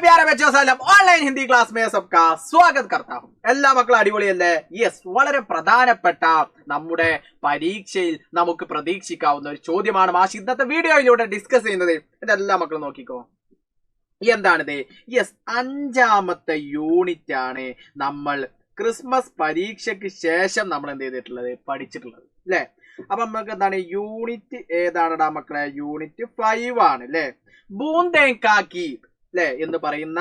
प्यारे बच्चों सलाम ഓൺലൈൻ ഹിന്ദി ക്ലാസ് में सबका स्वागत करता हूं. എല്ലാ മക്കളും അടിപൊളിയല്ലേ? യെസ്, വളരെ പ്രധാനപ്പെട്ട നമ്മുടെ പരീക്ഷയിൽ നമുക്ക് പ്രതീക്ഷിക്കാവുന്ന ഒരു ചോദ്യമാണ് മാഷ് ഇന്നത്തെ വീഡിയോയിലൂടെ ഡിസ്കസ് ചെയ്യുന്നത്. ഇതെല്ലാ മക്കളും നോക്കിക്കോ. എന്താണിത്? യെസ്, 5ാമത്തെ യൂണിറ്റ് ആണ് നമ്മൾ ക്രിസ്മസ് പരീക്ഷയ്ക്ക് ശേഷം നമ്മൾ എന്ത് ചെയ്തിട്ടുള്ളത്, പഠിച്ചിട്ടുള്ളത് അല്ലെ. അപ്പൊ നമുക്ക് എന്താണ് യൂണിറ്റ് ഏതാണടാ മക്കളെ? യൂണിറ്റ് 5 ആണ് അല്ലെ. ബൂന്ദേങ്കാക്കി അല്ലെ എന്ന് പറയുന്ന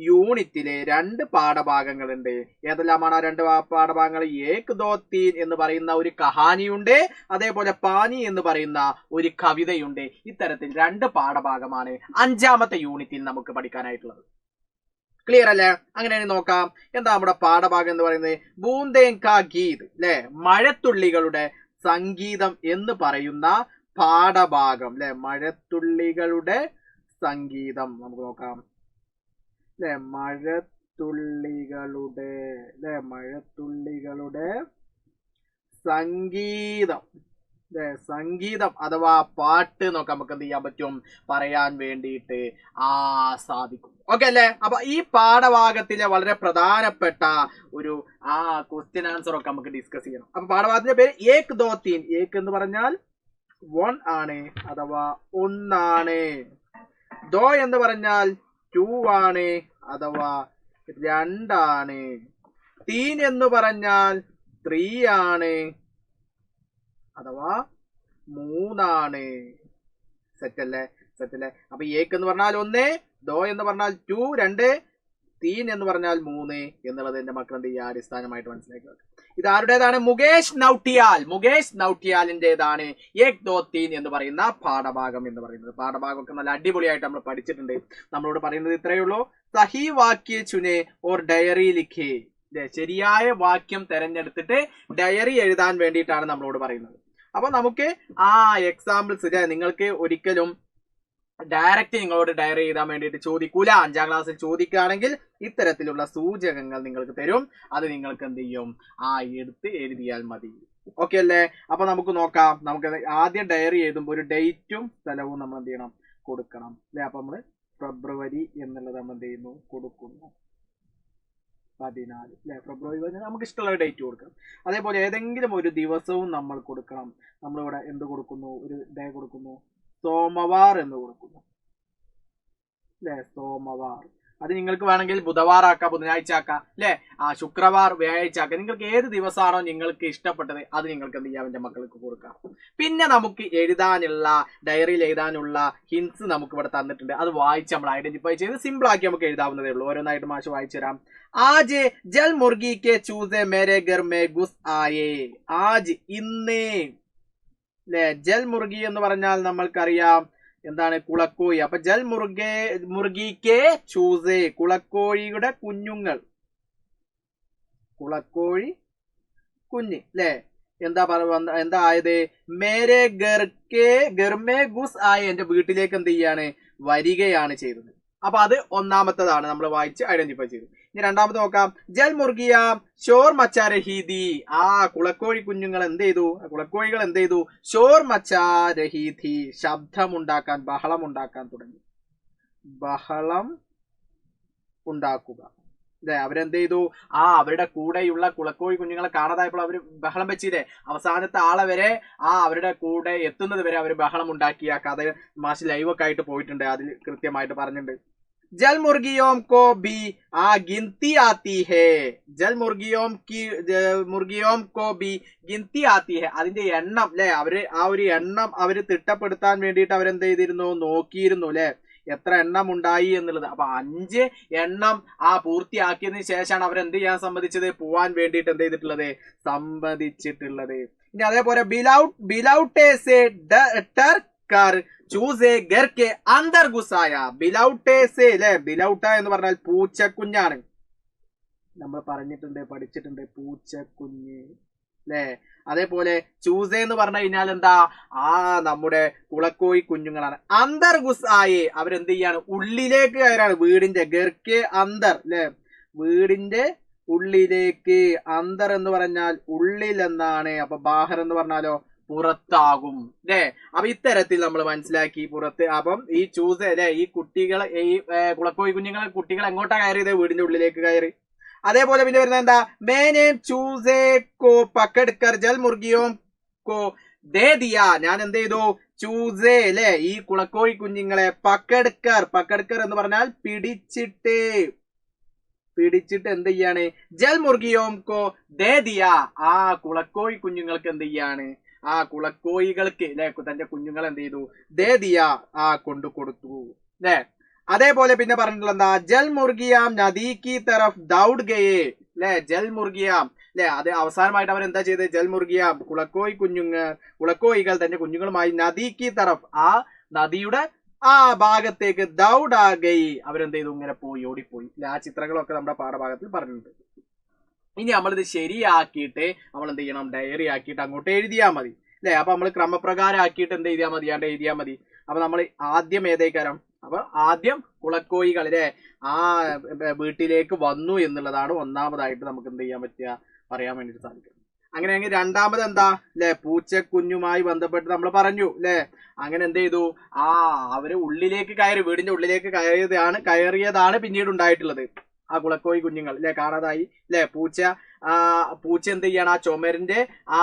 യൂണിറ്റിലെ 2 പാഠഭാഗങ്ങളുണ്ട്. ഏതെല്ലാമാണ് ആ 2 പാഠഭാഗങ്ങൾ? ഏക് ദോ തീൻ എന്ന് പറയുന്ന ഒരു കഹാനിയുണ്ട്, അതേപോലെ പാനി എന്ന് പറയുന്ന ഒരു കവിതയുണ്ട്. ഇത്തരത്തിൽ 2 പാഠഭാഗമാണ് 5ാമത്തെ യൂണിറ്റിൽ നമുക്ക് പഠിക്കാനായിട്ടുള്ളത്. ക്ലിയർ അല്ലേ? അങ്ങനെ നോക്കാം. എന്താ നമ്മുടെ പാഠഭാഗം എന്ന് പറയുന്നത്? ബൂന്ദേങ്കാ ഗീത് അല്ലെ, മഴത്തുള്ളികളുടെ സംഗീതം എന്ന് പറയുന്ന പാഠഭാഗം അല്ലെ. മഴത്തുള്ളികളുടെ സംഗീതം നമുക്ക് നോക്കാം അല്ലെ. മഴത്തുള്ളികളുടെ സംഗീതം അല്ലെ. സംഗീതം അഥവാ പാട്ട് നോക്കാം. നമുക്ക് എന്ത് ചെയ്യാൻ പറ്റും? പറയാൻ വേണ്ടിയിട്ട് സാധിക്കും. ഓക്കെ അല്ലേ? അപ്പൊ ഈ പാഠഭാഗത്തിലെ വളരെ പ്രധാനപ്പെട്ട ഒരു ക്വസ്റ്റ്യൻ ആൻസർ ഒക്കെ നമുക്ക് ഡിസ്കസ് ചെയ്യണം. അപ്പൊ പാഠഭാഗത്തിന്റെ പേര് ഏക് ദോ തീൻ. ഏക് എന്ന് പറഞ്ഞാൽ 1 ആണ് അഥവാ ഒന്നാണ്. ദോ എന്ന് പറഞ്ഞാൽ 2 ആണ് അഥവാ 2 ആണ്. തീൻ എന്ന് പറഞ്ഞാൽ 3 ആണ് അഥവാ 3 ആണ്. സെറ്റല്ലേ? അപ്പൊ ഏക്ക് എന്ന് പറഞ്ഞാൽ 1, ദോ എന്ന് പറഞ്ഞാൽ 2, 2, തീൻ എന്ന് പറഞ്ഞാൽ 3 എന്നുള്ളത് എന്റെ മക്കൾ എന്ത് ചെയ്യുക? അടിസ്ഥാനമായിട്ട് മനസ്സിലാക്കുക. ഇത് ആരുടേതാണ്? മുകേഷ് നൗട്ടിയാലിന്റേതാണ് ഏക് ദോ തീൻ എന്ന് പറയുന്ന പാഠഭാഗം എന്ന് പറയുന്നത്. പാഠഭാഗമൊക്കെ നല്ല അടിപൊളിയായിട്ട് നമ്മൾ പഠിച്ചിട്ടുണ്ട്. നമ്മളോട് പറയുന്നത് ഇത്രയേ ഉള്ളൂ. സഹി വാക്യ ചുനെ ഓർ ഡയറി ലിഖേ. ശരിയായ വാക്യം തെരഞ്ഞെടുത്തിട്ട് ഡയറി എഴുതാൻ വേണ്ടിയിട്ടാണ് നമ്മളോട് പറയുന്നത്. അപ്പൊ നമുക്ക് എക്സാമ്പിൾസ് നിങ്ങൾക്ക് ഒരിക്കലും ഡയറക്റ്റ് നിങ്ങളോട് ഡയറി എഴുതാൻ വേണ്ടിയിട്ട് ചോദിക്കൂല. 5ാം ക്ലാസ്സിൽ ചോദിക്കുകയാണെങ്കിൽ ഇത്തരത്തിലുള്ള സൂചകങ്ങൾ നിങ്ങൾക്ക് തരും. അത് നിങ്ങൾക്ക് എന്ത് ചെയ്യും? എടുത്ത് എഴുതിയാൽ മതി. ഓക്കെ അല്ലേ? അപ്പൊ നമുക്ക് നോക്കാം. നമുക്ക് ആദ്യം ഡയറി എഴുതുമ്പോൾ ഒരു ഡേറ്റും സ്ഥലവും നമ്മൾ എന്ത് ചെയ്യണം? കൊടുക്കണം അല്ലെ. അപ്പൊ നമ്മള് ഫെബ്രുവരി എന്നുള്ളത് നമ്മൾ എന്ത് ചെയ്യുന്നു? കൊടുക്കുന്നു. 14 അല്ലെ. ഫെബ്രുവരി 14 നമുക്ക് ഇഷ്ടമുള്ള ഡേറ്റ് കൊടുക്കണം. അതേപോലെ ഏതെങ്കിലും ഒരു ദിവസവും നമ്മൾ കൊടുക്കണം. നമ്മളിവിടെ എന്ത് കൊടുക്കുന്നു? ഒരു ഡേ കൊടുക്കുന്നു. സോമവാർ എന്ന് കൊടുക്കുന്നു അല്ലെ. സോമവാർ. അത് നിങ്ങൾക്ക് വേണമെങ്കിൽ ബുധവാർ ആക്കാം, ബുധനാഴ്ച ആക്കാം അല്ലെ. ശുക്രവാർ, വ്യാഴാഴ്ച ആക്കാം. നിങ്ങൾക്ക് ഏത് ദിവസമാണോ നിങ്ങൾക്ക് ഇഷ്ടപ്പെട്ടത് അത് നിങ്ങൾക്ക് എന്ത് ചെയ്യാം? എന്റെ മക്കൾക്ക് കൊടുക്കാം. പിന്നെ നമുക്ക് ഡയറിയിൽ എഴുതാനുള്ള ഹിന്റ്സ് നമുക്ക് ഇവിടെ തന്നിട്ടുണ്ട്. അത് വായിച്ച് നമ്മൾ ഐഡന്റിഫൈ ചെയ്ത് സിമ്പിൾ ആക്കി നമുക്ക് എഴുതാവുന്നതേ ഉള്ളൂ. ഓരോന്നായിട്ട് മാഷ് വായിച്ചു തരാം. ആജ് ജൽ മുർഗി കെ ചൂസെ മേരെ ഗർ മേ ഗുസ് ആയേ. ആജ് ഇന്ന് അല്ലെ. ജൽ മുർഗി എന്ന് പറഞ്ഞാൽ നമ്മൾക്കറിയാം എന്താണ്? കുളക്കോഴി. അപ്പൊ ജൽ മുർഗിക്ക് ചൂസേ, കുളക്കോഴിയുടെ കുഞ്ഞുങ്ങൾ, കുളക്കോഴി കുഞ്ഞ് അല്ലെ. എന്താ ആയത്? മേരെ ഗർമേ ഗുസ് ആയ, എന്റെ വീട്ടിലേക്ക് എന്ത് ചെയ്യാണ്? വരികയാണ് ചെയ്തത്. അപ്പൊ അത് 1ാമത്തേതാണ് നമ്മൾ വായിച്ച് ഐഡന്റിഫൈ ചെയ്തു. ഇനി 2ാമത് നോക്കാം. ജൽ മുർഗിയ ഷോർ മച്ചാ രഹീദി. കുളക്കോഴി കുഞ്ഞുങ്ങൾ എന്ത് ചെയ്തു? കുളക്കോഴികൾ എന്ത് ചെയ്തു? ഷോർ മച്ചാ രഹീദി, ശബ്ദമുണ്ടാക്കാൻ, ബഹളം ഉണ്ടാക്കാൻ തുടങ്ങി. ബഹളം ഉണ്ടാക്കുക അല്ലെ. അവരെന്ത് ചെയ്തു? അവരുടെ കൂടെയുള്ള കുളക്കോഴി കുഞ്ഞുങ്ങളെ കാണാതായപ്പോൾ അവർ ബഹളം വെച്ചില്ലേ. അവസാനത്തെ ആളെ വരെ അവരുടെ കൂടെ എത്തുന്നത് വരെ അവർ ബഹളം ഉണ്ടാക്കിയ കഥ മാഷ് ലൈവ് ഒക്കെ ആയിട്ട് പോയിട്ടുണ്ട്. അതിൽ കൃത്യമായിട്ട് പറഞ്ഞിട്ടുണ്ട്. ജൽ മുർഗിയോം കോ ബി ഗിൻതി ആത്തി ഹേ. ജൽ മുർഗിയോം കോ ബി ഗിൻതി ആത്തി ഹേ. അതിന്റെ എണ്ണം അല്ലെ. ഒരു എണ്ണം അവര് തിട്ടപ്പെടുത്താൻ വേണ്ടിയിട്ട് അവരെന്ത് ചെയ്തിരുന്നു? നോക്കിയിരുന്നു അല്ലെ, എത്ര എണ്ണം ഉണ്ടായി എന്നുള്ളത്. അപ്പൊ 5 എണ്ണം പൂർത്തിയാക്കിയതിനു ശേഷമാണ് അവരെന്ത് ചെയ്യാൻ സമ്മതിച്ചത്? പോവാൻ വേണ്ടിയിട്ട് എന്ത് ചെയ്തിട്ടുള്ളത്? സമ്മതിച്ചിട്ടുള്ളത്. ഇനി അതേപോലെ ബിലൗട്ടെ സെ ഡർ കർ ചൂസേ ഗർ കെ അന്തർ ഗുസായ. ബിലൗട്ടെ സെ അല്ലെ. ബിലൗട്ട എന്ന് പറഞ്ഞാൽ പൂച്ചക്കുഞ്ഞാണ്. നമ്മൾ പറഞ്ഞിട്ടുണ്ട്, പഠിച്ചിട്ടുണ്ട്, പൂച്ചക്കുഞ്ഞ് അല്ലെ. അതേപോലെ ചൂസേ എന്ന് പറഞ്ഞു കഴിഞ്ഞാൽ എന്താ? നമ്മുടെ കുളക്കോഴി കുഞ്ഞുങ്ങളാണ്. അന്തർ ഗുസായെ, അവരെന്ത് ചെയ്യാണ്? ഉള്ളിലേക്ക് കയറാണ്. വീടിന്റെ ഗർക്കെ അന്തർ അല്ലെ, വീടിന്റെ ഉള്ളിലേക്ക്. അന്തർ എന്ന് പറഞ്ഞാൽ ഉള്ളിൽ എന്നാണ്. അപ്പൊ ബാഹർ എന്ന് പറഞ്ഞാലോ പുറത്താകും അല്ലെ. അപ്പൊ ഇത്തരത്തിൽ നമ്മൾ മനസ്സിലാക്കി പുറത്ത്. അപ്പം ഈ ചൂസ് അല്ലെ, ഈ കുട്ടികൾ, ഈ കുളക്കോഴി കുട്ടികൾ എങ്ങോട്ടാ കയറിയത്? വീടിന്റെ ഉള്ളിലേക്ക് കയറി. അതേപോലെ പിന്നെ വരുന്നത് എന്താ? മേനെ ചൂസേ കോ പക്കഡ്കർ ജൽ മുർഗിയോം കോ ദേ ദിയാ. ഞാൻ എന്ത് ചെയ്തു? ചൂസേ അല്ലെ, ഈ കുളക്കോഴി കുഞ്ഞുങ്ങളെ പക്കഡ്കർ എന്ന് പറഞ്ഞാൽ പിടിച്ചിട്ട് എന്ത് ചെയ്യാണ്? ജൽ മുർഗിയോം കോ ദേ ദിയാ. ആ കുളക്കോഴി കുഞ്ഞുങ്ങൾക്ക് എന്ത് ചെയ്യാണ്? ആ കുളക്കോഴികൾക്ക് അല്ലെ തന്റെ കുഞ്ഞുങ്ങൾ എന്ത് ചെയ്തു? ദേ ദിയാ, ആ കൊണ്ടു കൊടുത്തു അല്ലെ. അതേപോലെ പിന്നെ പറഞ്ഞിട്ടുള്ള എന്താ? ജൽ മുർഗിയാം നദി കി തരഫ് ദൗഡ് ഗയേ അല്ലെ. ജൽ മുർഗിയാം അല്ലെ, അത് അവസാനമായിട്ട് അവർ എന്താ ചെയ്തത്? ജൽ മുർഗിയാം കുളക്കോഴികൾ തന്റെ കുഞ്ഞുങ്ങളുമായി നദി കി തരഫ്, ആ നദിയുടെ ആ ഭാഗത്തേക്ക് ദൗഡ് ഗയി, അവരെന്ത് ചെയ്തു? ഇങ്ങനെ പോയി, ഓടിപ്പോയി. ആ ചിത്രങ്ങളൊക്കെ നമ്മുടെ പാഠഭാഗത്തിൽ പറഞ്ഞിട്ടുണ്ട്. ഇനി നമ്മളിത് ശരിയാക്കിയിട്ട് നമ്മൾ എന്ത് ചെയ്യണം? ഡയറി ആക്കിയിട്ട് അങ്ങോട്ട് എഴുതിയാൽ മതി അല്ലെ. അപ്പൊ നമ്മൾ ക്രമപ്രകാരം ആക്കിയിട്ട് എന്ത് എഴുതിയാൽ മതി? എഴുതിയാൽ മതി. അപ്പൊ നമ്മൾ ആദ്യം ഏതേക്കാരം? അപ്പൊ ആദ്യം കുളക്കോഴികൾ അല്ലെ ആ വീട്ടിലേക്ക് വന്നു എന്നുള്ളതാണ് ഒന്നാമതായിട്ട് നമുക്ക് എന്ത് ചെയ്യാൻ പറ്റുക? പറയാൻ വേണ്ടിട്ട് സാധിക്കും. അങ്ങനെയെങ്കിൽ രണ്ടാമത് എന്താ അല്ലെ? പൂച്ചക്കുഞ്ഞുമായി ബന്ധപ്പെട്ട് നമ്മൾ പറഞ്ഞു അല്ലെ. അങ്ങനെ എന്ത് ചെയ്തു? അവര് ഉള്ളിലേക്ക് കയറി, വീടിന്റെ ഉള്ളിലേക്ക് കയറിയതാണ് പിന്നീട് ഉണ്ടായിട്ടുള്ളത്. ആ കുളക്കോഴി കുഞ്ഞുങ്ങൾ അല്ലെ കാണാതായി അല്ലെ. പൂച്ച എന്ത് ചെയ്യാണ്? ആ ചുമരിന്റെ ആ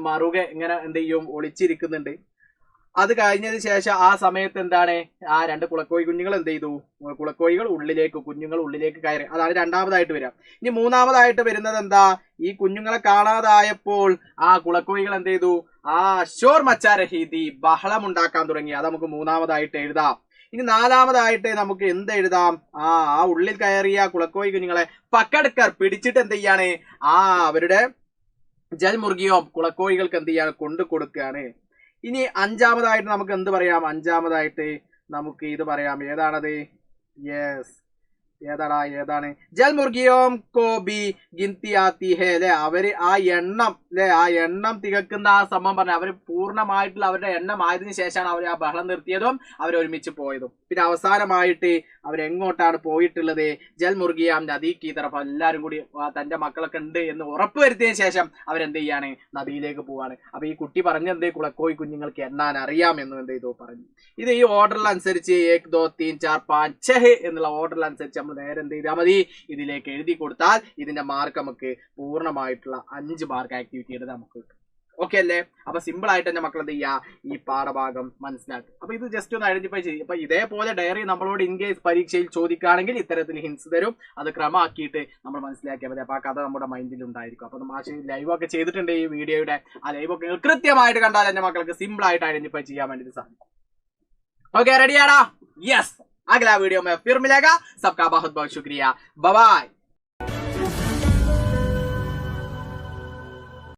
മറുക ഇങ്ങനെ എന്ത് ചെയ്യും? ഒളിച്ചിരിക്കുന്നുണ്ട്. അത് കഴിഞ്ഞതിന് ശേഷം ആ സമയത്ത് എന്താണ്? ആ രണ്ട് കുളക്കോഴി കുഞ്ഞുങ്ങൾ എന്ത് ചെയ്തു? കുഞ്ഞുങ്ങൾ ഉള്ളിലേക്ക് കയറി. അതാണ് രണ്ടാമതായിട്ട് വരിക. ഇനി മൂന്നാമതായിട്ട് വരുന്നത് എന്താ? ഈ കുഞ്ഞുങ്ങളെ കാണാതായപ്പോൾ ആ കുളക്കോഴികൾ എന്ത് ചെയ്തു? ഷോർ മച്ചാ രഹീതി, ബഹളം ഉണ്ടാക്കാൻ തുടങ്ങി. അത് നമുക്ക് മൂന്നാമതായിട്ട് എഴുതാം. ഇനി നാലാമതായിട്ട് നമുക്ക് എന്ത് എഴുതാം? ആ ഉള്ളിൽ കയറിയ കുളക്കോഴി കുഞ്ഞുങ്ങളെ പക്കഡ്കർ പിടിച്ചിട്ട് എന്ത് ചെയ്യാണ്? അവരുടെ ജൽ മുർഗിയോ കുളക്കോഴികൾക്ക് എന്ത് ചെയ്യാണ്? കൊണ്ടു കൊടുക്കുകയാണ്. ഇനി അഞ്ചാമതായിട്ട് നമുക്ക് എന്ത് പറയാം? അഞ്ചാമതായിട്ട് നമുക്ക് ഇത് പറയാം. ഏതാണത്? യെസ്, ഏതാണ്? ജൽ മുർഗിയോം കോ ബി ഗിൻതി ആത്തി ഹേ അല്ലെ. അവര് ആ എണ്ണം തികക്കുന്ന ആ സംഭവം പറഞ്ഞ അവര് പൂർണ്ണമായിട്ടുള്ള അവരുടെ എണ്ണം ആയതിനു ശേഷമാണ് അവർ ആ ബഹളം നിർത്തിയതും അവരൊരുമിച്ച് പോയതും. പിന്നെ അവസാനമായിട്ട് അവരെങ്ങോട്ടാണ് പോയിട്ടുള്ളത്? ജൽ മുർഗിയാം നദി കീ തറഫ്. എല്ലാരും കൂടി തന്റെ മക്കളൊക്കെ ഉണ്ട് എന്ന് ഉറപ്പുവരുത്തിയതിനു ശേഷം അവരെന്ത് ചെയ്യാണ്? നദിയിലേക്ക് പോവാണ്. അപ്പൊ ഈ കുട്ടി പറഞ്ഞെന്ത്? കുളക്കോഴി കുഞ്ഞുങ്ങൾക്ക് എണ്ണാൻ അറിയാം എന്ന് എന്ത് ചെയ്തു? പറഞ്ഞു. ഇത് ഈ ഓർഡറിൽ അനുസരിച്ച് 1 2 3 4 5 6 എന്നുള്ള ഓർഡറിൽ അനുസരിച്ച് നമ്മൾ നേരെ എന്ത് ചെയ്താൽ മതി? ഇതിലേക്ക് എഴുതി കൊടുത്താൽ ഇതിന്റെ മാർക്ക് നമുക്ക് പൂർണ്ണമായിട്ടുള്ള 5 മാർക്ക് ആക്ടിവിറ്റിയുടെ നമുക്ക് കിട്ടും. ഓക്കെ അല്ലേ? അപ്പൊ സിമ്പിൾ ആയിട്ട് തന്നെ മക്കൾ എന്ത് ചെയ്യുക? ഈ പാഠഭാഗം മനസ്സിലാക്കുക. അപ്പൊ ഇത് ജസ്റ്റ് ഒന്ന് ഐഡന്റിഫൈ ചെയ്യും. അപ്പൊ ഇതേപോലെ ഡയറി നമ്മളോട് ഇൻ കേസ് പരീക്ഷയിൽ ചോദിക്കുകയാണെങ്കിൽ ഇത്തരത്തിൽ ഹിൻസ് തരും. അത് ക്രമമാക്കിയിട്ട് നമ്മൾ മനസ്സിലാക്കിയാൽ മതി. അപ്പൊ ആ കഥ നമ്മുടെ മൈൻഡിൽ ഉണ്ടായിരിക്കും. അപ്പൊ മാഷ് ലൈവ് ഒക്കെ ചെയ്തിട്ടുണ്ട് ഈ വീഡിയോയുടെ. ആ ലൈവ് ഒക്കെ നിങ്ങൾ കൃത്യമായിട്ട് കണ്ടാൽ എന്റെ മക്കൾക്ക് സിമ്പിൾ ആയിട്ട് ഐഡന്റിഫൈ ചെയ്യാൻ വേണ്ടി സാധിക്കും. ओके रेडी आड़ा? यस, अगला वीडियो में फिर मिलेगा. सबका बहुत बहुत शुक्रिया. Bye bye.